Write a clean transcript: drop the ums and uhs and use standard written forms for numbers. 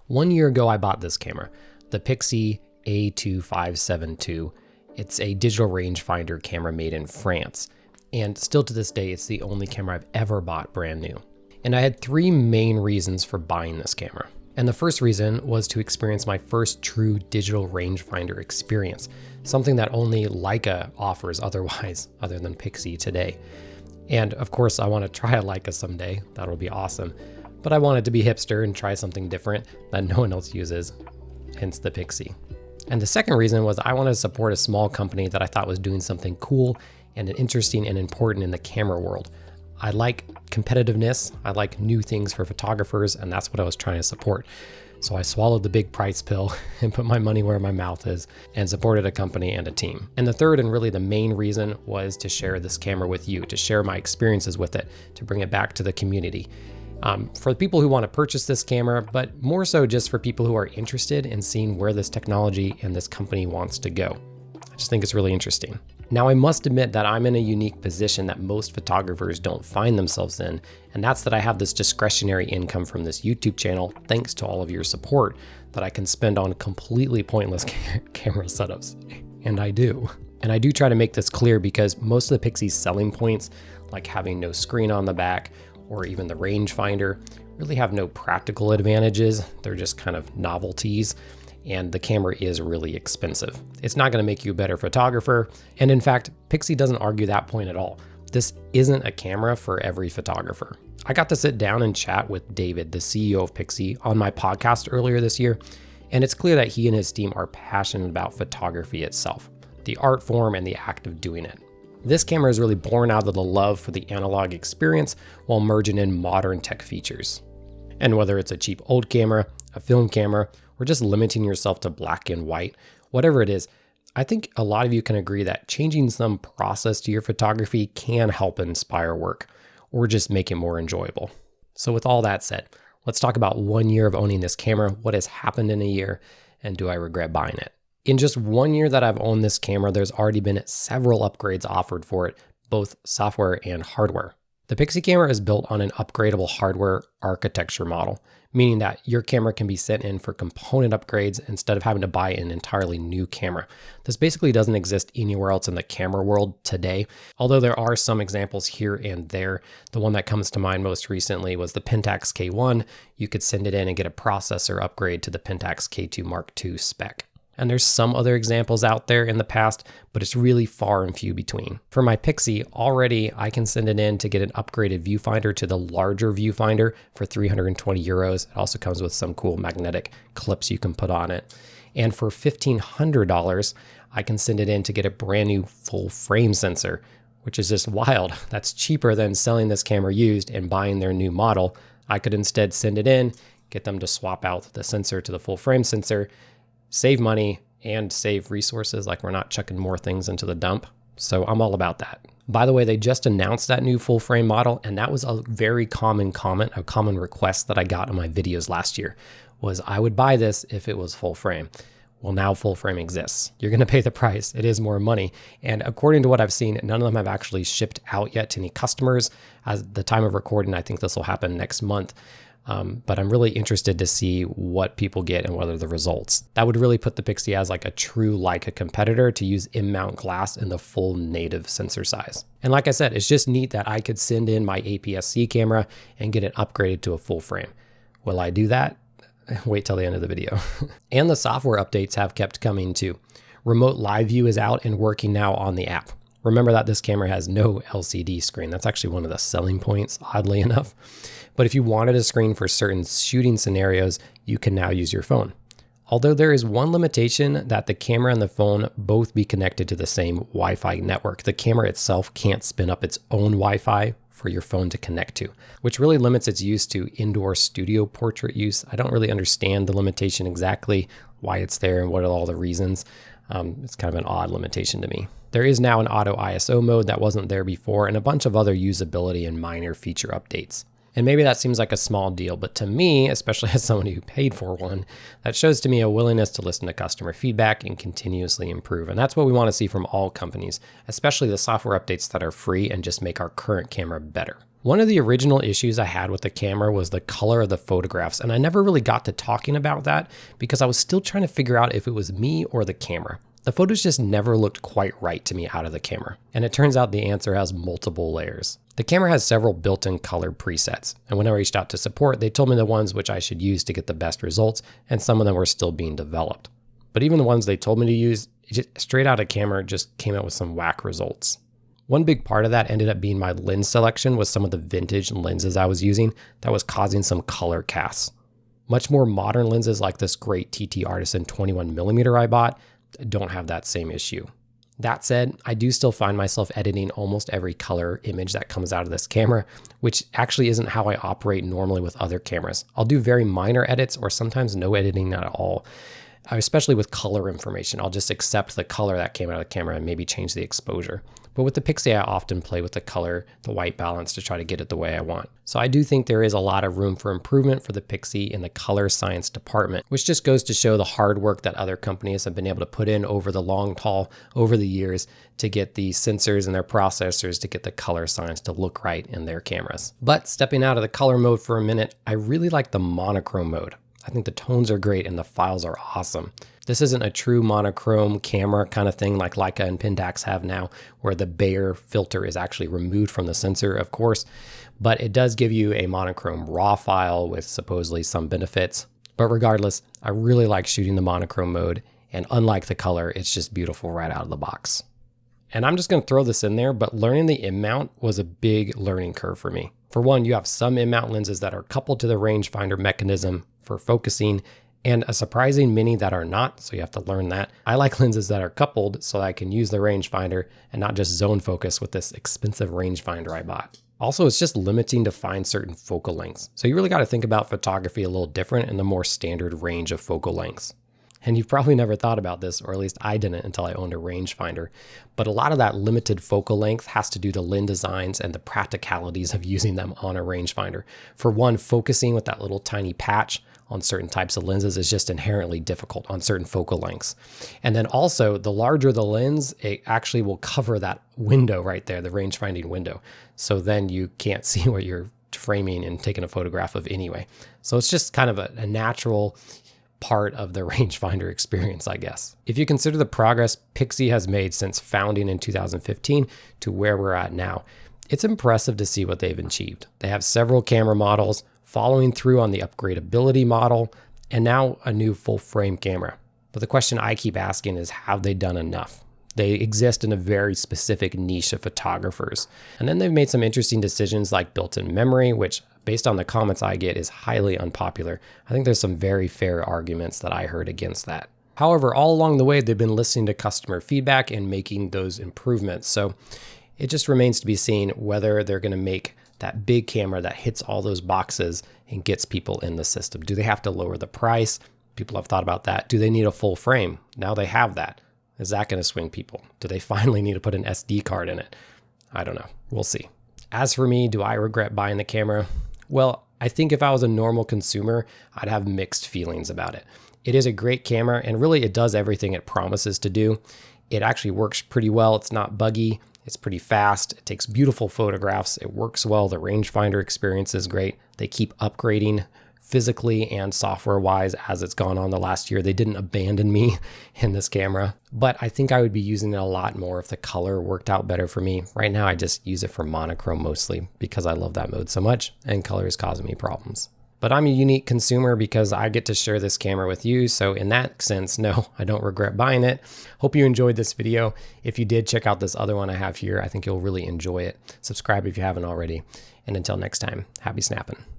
1 year ago, I bought this camera, the Pixii A2572. It's a digital rangefinder camera made in France. And still to this day, it's the only camera I've ever bought brand new. And I had three main reasons for buying this camera. And the first reason was to experience my first true digital rangefinder experience, something that only Leica offers otherwise, other than Pixii today. And of course, I want to try a Leica someday. That'll be awesome. But I wanted to be hipster and try something different that no one else uses, hence the Pixii. And the second reason was I wanted to support a small company that I thought was doing something cool and interesting and important in the camera world. I like competitiveness, I like new things for photographers, and that's what I was trying to support. So I swallowed the big price pill and put my money where my mouth is and supported a company and a team. And the third and really the main reason was to share this camera with you, to share my experiences with it, to bring it back to the community. For the people who want to purchase this camera, but more so just for people who are interested in seeing where this technology and this company wants to go. I just think it's really interesting. Now, I must admit that I'm in a unique position that most photographers don't find themselves in, and that's that I have this discretionary income from this YouTube channel, thanks to all of your support, that I can spend on completely pointless camera setups. And I do. And I do try to make this clear because most of the Pixii's selling points, like having no screen on the back, or even the rangefinder, really have no practical advantages. They're just kind of novelties. And the camera is really expensive. It's not going to make you a better photographer. And in fact, Pixii doesn't argue that point at all. This isn't a camera for every photographer. I got to sit down and chat with David, the CEO of Pixii, on my podcast earlier this year. And it's clear that he and his team are passionate about photography itself, the art form and the act of doing it. This camera is really born out of the love for the analog experience while merging in modern tech features. And whether it's a cheap old camera, a film camera, or just limiting yourself to black and white, whatever it is, I think a lot of you can agree that changing some process to your photography can help inspire work or just make it more enjoyable. So with all that said, let's talk about 1 year of owning this camera, what has happened in a year, and do I regret buying it? In just 1 year that I've owned this camera, there's already been several upgrades offered for it, both software and hardware. The Pixii camera is built on an upgradable hardware architecture model, meaning that your camera can be sent in for component upgrades instead of having to buy an entirely new camera. This basically doesn't exist anywhere else in the camera world today, although there are some examples here and there. The one that comes to mind most recently was the Pentax K1. You could send it in and get a processor upgrade to the Pentax K2 Mark II spec. And there's some other examples out there in the past, but it's really far and few between. For my Pixii, already I can send it in to get an upgraded viewfinder to the larger viewfinder for 320 euros. It also comes with some cool magnetic clips you can put on it. And for $1,500, I can send it in to get a brand new full frame sensor, which is just wild. That's cheaper than selling this camera used and buying their new model. I could instead send it in, get them to swap out the sensor to the full frame sensor, save money and save resources, like we're not chucking more things into the dump. So I'm all about that. By the way, they just announced that new full frame model, and that was a very common comment, a common request that I got in my videos last year, was I would buy this if it was full frame. Well, now full frame exists. You're going to pay the price. It is more money. And according to what I've seen, none of them have actually shipped out yet to any customers. At the time of recording, I think this will happen next month. But I'm really interested to see what people get and what are the results. That would really put the Pixii as like a true Leica competitor to use in-mount glass in the full native sensor size. And like I said, it's just neat that I could send in my APS-C camera and get it upgraded to a full frame. Will I do that? Wait till the end of the video. And the software updates have kept coming too. Remote Live View is out and working now on the app. Remember that this camera has no LCD screen. That's actually one of the selling points, oddly enough. But if you wanted a screen for certain shooting scenarios, you can now use your phone. Although there is one limitation, that the camera and the phone both be connected to the same Wi-Fi network. The camera itself can't spin up its own Wi-Fi for your phone to connect to, which really limits its use to indoor studio portrait use. I don't really understand the limitation exactly, why it's there and what are all the reasons. It's kind of an odd limitation to me. There is now an auto ISO mode that wasn't there before, and a bunch of other usability and minor feature updates. And maybe that seems like a small deal, but to me, especially as someone who paid for one, that shows to me a willingness to listen to customer feedback and continuously improve. And that's what we want to see from all companies, especially the software updates that are free and just make our current camera better. One of the original issues I had with the camera was the color of the photographs, and I never really got to talking about that because I was still trying to figure out if it was me or the camera. The photos just never looked quite right to me out of the camera, and it turns out the answer has multiple layers. The camera has several built-in color presets, and when I reached out to support, they told me the ones which I should use to get the best results, and some of them were still being developed. But even the ones they told me to use, straight out of camera, just came out with some whack results. One big part of that ended up being my lens selection with some of the vintage lenses I was using that was causing some color casts. Much more modern lenses like this great TT Artisan 21mm I bought don't have that same issue. That said, I do still find myself editing almost every color image that comes out of this camera, which actually isn't how I operate normally with other cameras. I'll do very minor edits or sometimes no editing at all. Especially with color information, I'll just accept the color that came out of the camera and maybe change the exposure. But with the Pixii, I often play with the color, the white balance to try to get it the way I want. So I do think there is a lot of room for improvement for the Pixii in the color science department, which just goes to show the hard work that other companies have been able to put in over the long haul, over the years, to get the sensors and their processors to get the color science to look right in their cameras. But stepping out of the color mode for a minute, I really like the monochrome mode. I think the tones are great and the files are awesome. This isn't a true monochrome camera kind of thing like Leica and Pentax have now, where the Bayer filter is actually removed from the sensor, of course, but it does give you a monochrome RAW file with supposedly some benefits. But regardless, I really like shooting the monochrome mode, and unlike the color, it's just beautiful right out of the box. And I'm just going to throw this in there, but learning the in-mount was a big learning curve for me. For one, you have some in-mount lenses that are coupled to the rangefinder mechanism for focusing, and a surprising many that are not, so you have to learn that. I like lenses that are coupled so that I can use the rangefinder and not just zone focus with this expensive rangefinder I bought. Also, it's just limiting to find certain focal lengths. So you really got to think about photography a little different in the more standard range of focal lengths. And you've probably never thought about this, or at least I didn't until I owned a rangefinder. But a lot of that limited focal length has to do to lens designs and the practicalities of using them on a rangefinder. For one, focusing with that little tiny patch on certain types of lenses is just inherently difficult on certain focal lengths. And then also, the larger the lens, it actually will cover that window right there, the range-finding window. So then you can't see what you're framing and taking a photograph of anyway. So it's just kind of a natural part of the rangefinder experience, I guess. If you consider the progress Pixii has made since founding in 2015 to where we're at now, it's impressive to see what they've achieved. They have several camera models, following through on the upgradability model, and now a new full frame camera. But the question I keep asking is, have they done enough? They exist in a very specific niche of photographers. And then they've made some interesting decisions like built-in memory, which based on the comments I get is highly unpopular. I think there's some very fair arguments that I heard against that. However, all along the way, they've been listening to customer feedback and making those improvements. So it just remains to be seen whether they're going to make that big camera that hits all those boxes and gets people in the system. Do they have to lower the price? People have thought about that. Do they need a full frame? Now they have that. Is that going to swing people? Do they finally need to put an SD card in it? I don't know. We'll see. As for me, do I regret buying the camera? Well, I think if I was a normal consumer, I'd have mixed feelings about it. It is a great camera, and really it does everything it promises to do. It actually works pretty well. It's not buggy. It's pretty fast. It takes beautiful photographs. It works well. The rangefinder experience is great. They keep upgrading physically and software-wise as it's gone on the last year. They didn't abandon me in this camera, but I think I would be using it a lot more if the color worked out better for me. Right now, I just use it for monochrome mostly because I love that mode so much, and color is causing me problems. But I'm a unique consumer because I get to share this camera with you. So in that sense, no, I don't regret buying it. Hope you enjoyed this video. If you did, check out this other one I have here. I think you'll really enjoy it. Subscribe if you haven't already. And until next time, happy snapping.